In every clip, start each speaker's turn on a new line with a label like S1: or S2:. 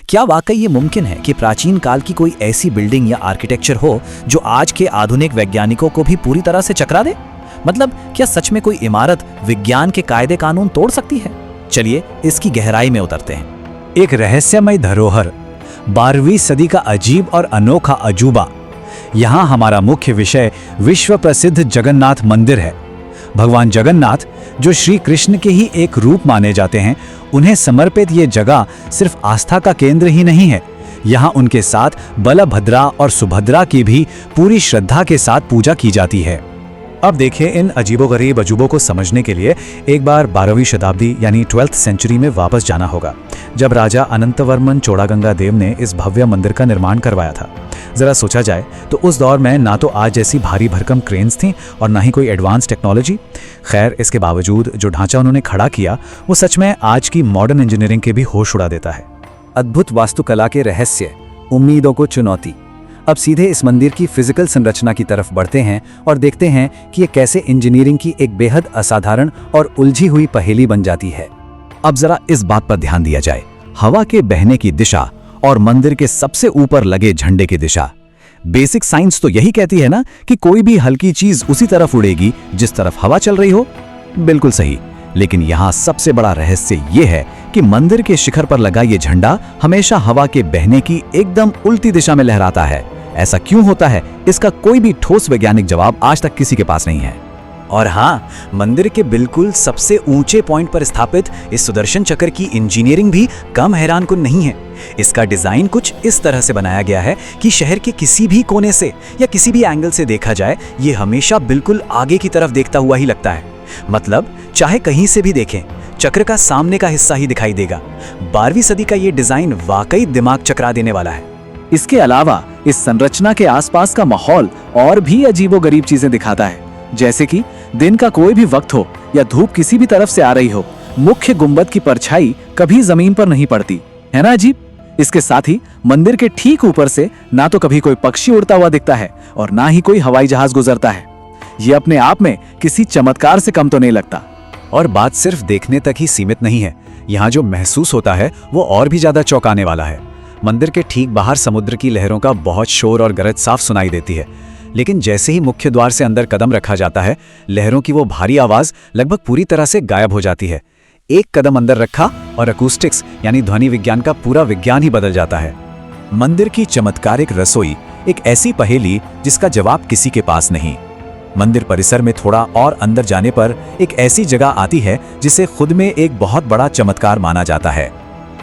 S1: क्या वाकई ये मुमकिन है कि प्राचीन काल की कोई ऐसी बिल्डिंग या आर्किटेक्चर हो जो आज के आधुनिक वैज्ञानिकों को भी पूरी तरह से चकरा दे? मतलब क्या सच में कोई इमारत विज्ञान के कायदे कानून तोड़ सकती है? चलिए इसकी गहराई में उतरते हैं।
S2: एक रहस्यमय धरोहर, 12वीं सदी का अजीब और अनोखा अजूबा। यहाँ हमारा मुख्य विषय विश्व प्रसिद्ध जगन्नाथ मंदिर है। भगवान जगन्नाथ, जो श्री कृष्ण के ही एक रूप माने जाते हैं, उन्हें समर्पित ये जगह सिर्फ आस्था का केंद्र ही नहीं है, यहाँ उनके साथ बलभद्रा और सुभद्रा की भी पूरी श्रद्धा के साथ पूजा की जाती है। अब देखिए, इन अजीबोगरीब अजूबों को समझने के लिए एक बार 12वीं शताब्दी यानी 12th सेंचुरी में वापस जाना होगा, जब राजा अनंतवर्मन चोड़ागंगा देव ने इस भव्य मंदिर का निर्माण करवाया था। जरा सोचा जाए तो उस दौर में ना तो आज जैसी भारी भरकम क्रेन्स थीं और ना ही कोई एडवांस टेक्नोलॉजी। खैर, इसके बावजूद जो ढांचा उन्होंने खड़ा किया वो सच में आज की मॉडर्न इंजीनियरिंग के भी होश उड़ा देता है।
S1: अद्भुत वास्तुकला के रहस्य, उम्मीदों को चुनौती। अब सीधे इस मंदिर की फिजिकल संरचना की तरफ बढ़ते हैं और देखते हैं कि ये कैसे इंजीनियरिंग की एक बेहद असाधारण और उलझी हुई पहेली बन जाती है। अब जरा इस बात पर ध्यान दिया जाए, हवा के बहने की दिशा और मंदिर के सबसे ऊपर लगे झंडे की दिशा। बेसिक साइंस तो यही कहती है ना कि कोई भी हल्की चीज उसी तरफ उड़ेगी जिस तरफ हवा चल रही हो। बिल्कुल सही, लेकिन यहाँ सबसे बड़ा रहस्य ये है कि मंदिर के शिखर पर लगा ये झंडा हमेशा हवा के बहने की एकदम उल्टी दिशा में लहराता है। ऐसा क्यों होता है, इसका कोई भी ठोस वैज्ञानिक जवाब आज तक किसी के पास नहीं है। और हाँ, मंदिर के बिल्कुल सबसे ऊंचे पॉइंट पर स्थापित इस सुदर्शन चक्र की इंजीनियरिंग भी कम हैरानकुन नहीं है। इसका डिजाइन कुछ इस तरह से बनाया गया है कि शहर के किसी भी कोने से या किसी भी एंगल से देखा जाए, ये हमेशा बिल्कुल आगे की तरफ देखता हुआ ही लगता है। मतलब चाहे कहीं से भी देखें, चक्र का सामने का हिस्सा ही दिखाई देगा। 12वीं सदी का ये डिजाइन वाकई दिमाग चकरा देने वाला है।
S3: इसके अलावा इस संरचना के आसपास का माहौल और भी अजीबोगरीब चीजें दिखाता है, जैसे कि दिन का कोई भी वक्त हो या धूप किसी भी तरफ से आ रही हो, मुख्य गुंबद की परछाई कभी जमीन पर नहीं पड़ती, है ना अजीब। इसके साथ ही मंदिर के ठीक ऊपर से ना तो कभी कोई पक्षी उड़ता हुआ दिखता है और ना ही कोई हवाई जहाज गुजरता है। ये अपने आप में किसी चमत्कार से कम तो नहीं लगता।
S2: और बात सिर्फ देखने तक ही सीमित नहीं है, यहाँ जो महसूस होता है वो और भी ज्यादा चौंकाने वाला है। मंदिर के ठीक बाहर समुद्र की लहरों का बहुत शोर और गरज साफ सुनाई देती है, लेकिन जैसे ही मुख्य द्वार से अंदर कदम रखा जाता है, लहरों की वो भारी आवाज लगभग पूरी तरह से गायब हो जाती है। एक कदम अंदर रखा और अकूस्टिक्स यानी ध्वनि विज्ञान का पूरा विज्ञान ही बदल जाता है। मंदिर की चमत्कारिक रसोई एक ऐसी पहेली जिसका जवाब किसी के पास नहीं। मंदिर परिसर में थोड़ा और अंदर जाने पर एक ऐसी जगह आती है जिसे खुद में एक बहुत बड़ा चमत्कार माना जाता है।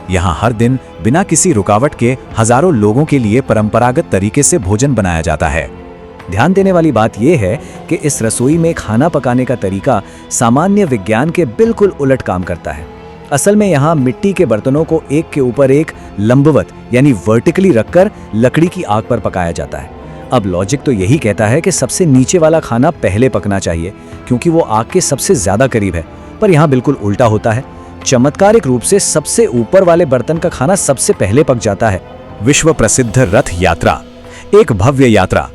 S2: यहाँ हर दिन बिना किसी रुकावट के हजारों लोगों के लिए परंपरागत तरीके से भोजन बनाया जाता है।
S1: ध्यान देने वाली बात यह है कि इस रसोई में खाना पकाने का तरीका सामान्य विज्ञान के बिल्कुल उलट काम करता है। असल में यहाँ मिट्टी के बर्तनों को एक के ऊपर एक लंबवत यानी वर्टिकली रखकर लकड़ी की आग पर पकाया जाता है। अब लॉजिक तो यही कहता है कि सबसे नीचे वाला खाना पहले पकना चाहिए, क्योंकि वो आग के सबसे ज्यादा करीब है, पर यहाँ बिल्कुल उल्टा होता है। चमत्कारिक रूप से सबसे ऊपर वाले बर्तन का खाना सबसे पहले पक जाता है।
S2: विश्व प्रसिद्ध रथ यात्रा, एक भव्य यात्रा।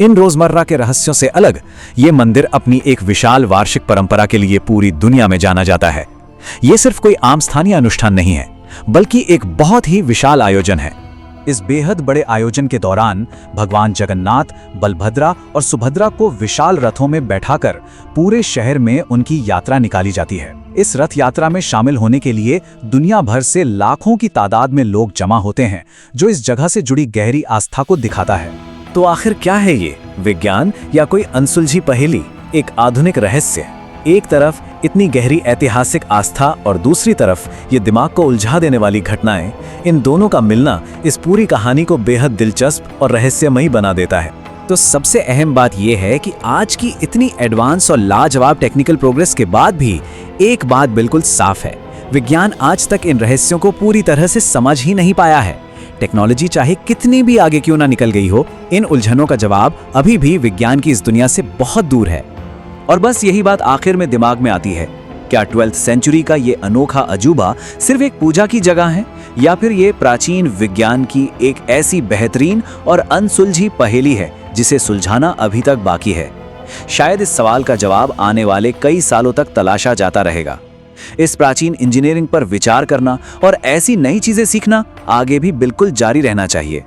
S2: इन रोजमर्रा के रहस्यों से अलग ये मंदिर अपनी एक विशाल वार्षिक परंपरा के लिए पूरी दुनिया में जाना जाता है। ये सिर्फ कोई आम स्थानीय अनुष्ठान नहीं है, बल्कि एक बहुत ही विशाल आयोजन है। इस बेहद बड़े आयोजन के दौरान भगवान जगन्नाथ, बलभद्रा और सुभद्रा को विशाल रथों में बैठाकर पूरे शहर में उनकी यात्रा निकाली जाती है। इस रथ यात्रा में शामिल होने के लिए दुनिया भर से लाखों की तादाद में लोग जमा होते हैं, जो इस जगह से जुड़ी गहरी आस्था को दिखाता है।
S1: तो आखिर क्या है ये, विज्ञान या कोई अनसुलझी पहेली, एक आधुनिक रहस्य? एक तरफ इतनी गहरी ऐतिहासिक आस्था और दूसरी तरफ ये दिमाग को उलझा देने वाली घटनाएं, इन दोनों का मिलना इस पूरी कहानी को बेहद दिलचस्प और रहस्यमयी बना देता है। तो सबसे अहम बात यह है कि आज की इतनी एडवांस और लाजवाब टेक्निकल प्रोग्रेस के बाद भी एक बात बिल्कुल साफ है, विज्ञान आज तक इन रहस्यों को पूरी तरह से समझ ही नहीं पाया है। टेक्नोलॉजी चाहे कितनी भी आगे क्यों ना निकल गई हो, इन उलझनों का जवाब अभी भी विज्ञान की इस दुनिया से बहुत दूर है। और बस यही बात आखिर में दिमाग में आती है, क्या 12th सेंचुरी का ये अनोखा अजूबा सिर्फ एक पूजा की जगह है, या फिर ये प्राचीन विज्ञान की एक ऐसी बेहतरीन और अनसुलझी पहेली है जिसे सुलझाना अभी तक बाकी है? शायद इस सवाल का जवाब आने वाले कई सालों तक तलाशा जाता रहेगा।
S3: इस प्राचीन इंजीनियरिंग पर विचार करना और ऐसी नई चीजें सीखना आगे भी बिल्कुल जारी रहना चाहिए।